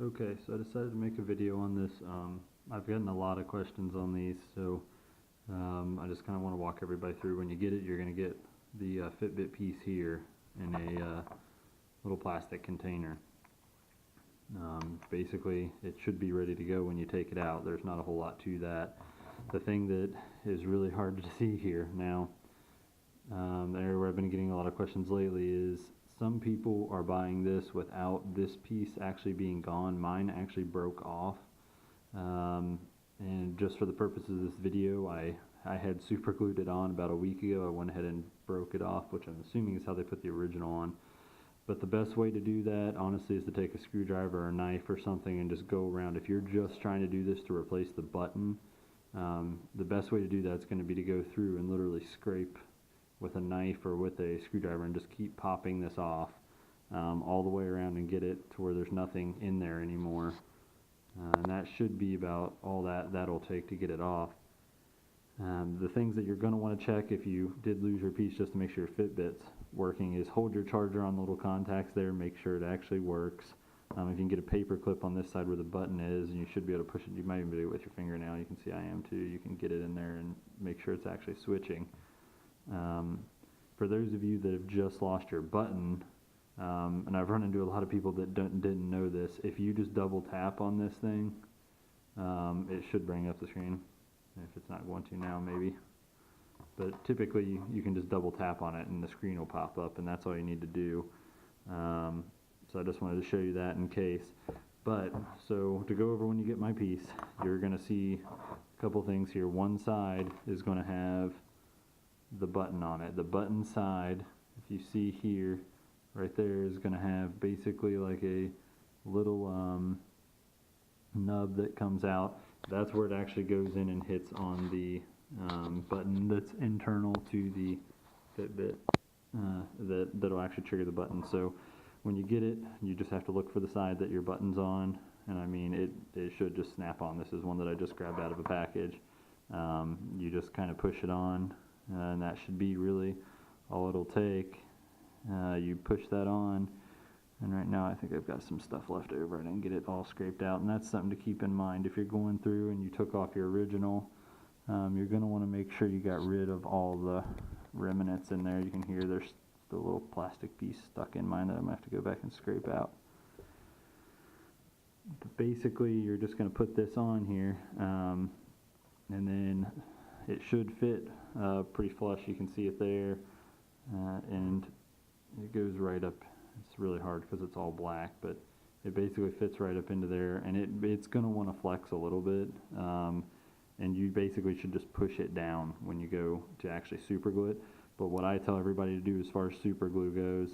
Okay, so I decided to make a video on this. I've gotten a lot of questions on these, so I just kind of want to walk everybody through. When you get it, you're going to get the Fitbit piece here in a little plastic container. Basically, it should be ready to go when you take it out. There's not a whole lot to that. The thing that is really hard to see here now, the area where I've been getting a lot of questions lately is some people are buying this without this piece actually being gone. Mine actually broke off, and just for the purposes of this video, I had super glued it on about a week ago. I went ahead and broke it off, which I'm assuming is how they put the original on. But the best way to do that, honestly, is to take a screwdriver or a knife or something and just go around. If you're just trying to do this to replace the button, the best way to do that is going to be to go through and literally scrape with a knife or with a screwdriver and just keep popping this off all the way around and get it to where there's nothing in there anymore. And that should be about all that'll take to get it off. The things that you're going to want to check if you did lose your piece, just to make sure your Fitbit's working, is hold your charger on the little contacts there, make sure it actually works. If you can get a paper clip on this side where the button is, and you should be able to push it. You might even be able to do it with your fingernail. You can see I am too. You can get it in there and make sure it's actually switching. For those of you that have just lost your button, and I've run into a lot of people that didn't know this, if you just double tap on this thing, it should bring up the screen. If it's not going to now, maybe. But typically you can just double tap on it and the screen will pop up, and that's all you need to do. So I just wanted to show you that in case. But so to go over when you get my piece, you're going to see a couple things here. One side is going to have the button on it. The button side, if you see here, right there, is going to have basically like a little nub that comes out. That's where it actually goes in and hits on the button that's internal to the Fitbit that'll actually trigger the button. So when you get it, you just have to look for the side that your button's on, and I mean it should just snap on. This is one that I just grabbed out of a package. You just kind of push it on, and that should be really all it'll take. You push that on, and right now I think I've got some stuff left over. I didn't get it all scraped out, and that's something to keep in mind. If you're going through and you took off your original, you're going to want to make sure you got rid of all the remnants in there. You can hear there's the little plastic piece stuck in mine that I'm going to have to go back and scrape out. But basically, you're just going to put this on here, and then it should fit pretty flush. You can see it there, and it goes right up. It's really hard because it's all black, but it basically fits right up into there, and it's going to want to flex a little bit, and you basically should just push it down when you go to actually super glue it. But what I tell everybody to do as far as super glue goes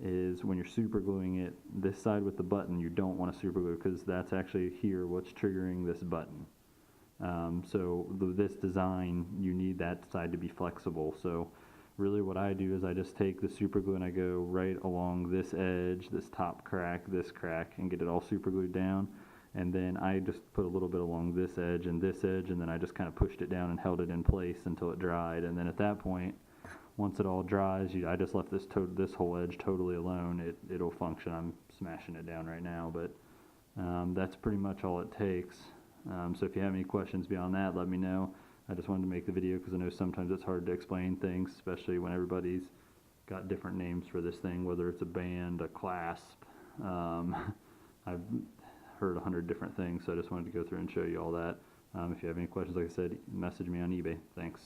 is when you're super gluing it, this side with the button, you don't want to super glue because that's actually here what's triggering this button. So this design, you need that side to be flexible. So really what I do is I just take the super glue and I go right along this edge, this top crack, this crack, and get it all super glued down. And then I just put a little bit along this edge, and then I just kind of pushed it down and held it in place until it dried. And then at that point, once it all dries, I just left this whole edge totally alone. It'll function. I'm smashing it down right now, but that's pretty much all it takes. So if you have any questions beyond that, let me know. I just wanted to make the video because I know sometimes it's hard to explain things, especially when everybody's got different names for this thing, whether it's a band, a clasp. I've heard 100 different things, so I just wanted to go through and show you all that. If you have any questions, like I said, message me on eBay. Thanks.